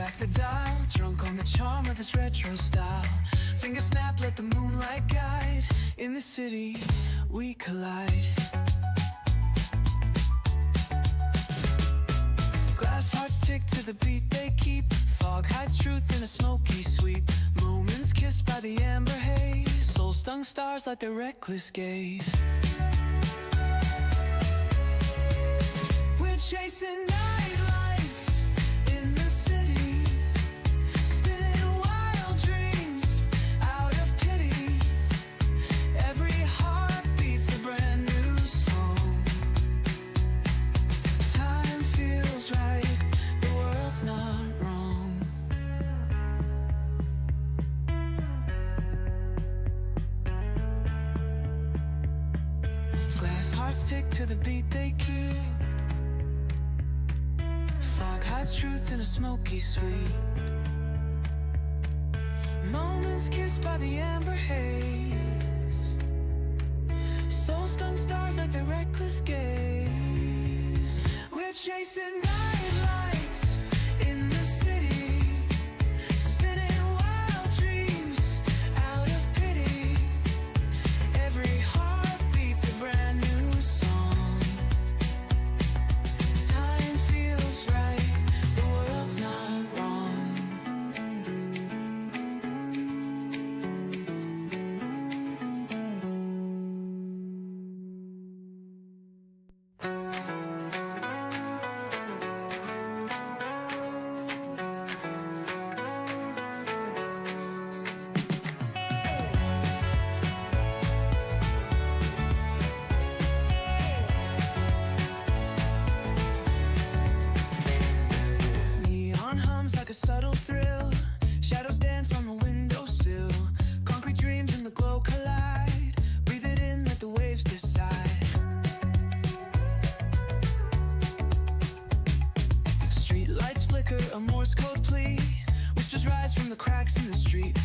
back the dial, drunk on the charm of this retro style. Finger snap, let the moonlight guide. In the city, we collide. Glass hearts tick to the beat they keep. Fog hides truth in a smoky sweep. Moments kissed by the amber haze. Soul-stung stars light their reckless gaze. We're chasing night lights in the city, spinning wild dreams out of pity. Every heart beats a brand new song. Time feels right, the world's not wrong. Glass hearts tick to the beat they keep. Fog hides truth in a smoky sweep. Moments kissed by the amber haze. Soul-stung stars like their reckless gaze. We're chasing night lights in the city, spinning wild dreams out of pity. Every heart beats a brand new song. Time feels right, the world's not wrong. Neon hums like a subtle thrill. Shadows dance on the windowsill. Concrete dreams in the glow collide. Breathe it in, let the waves decide. Street lights flicker, a Morse code plea. Whispers rise from the cracks in the street.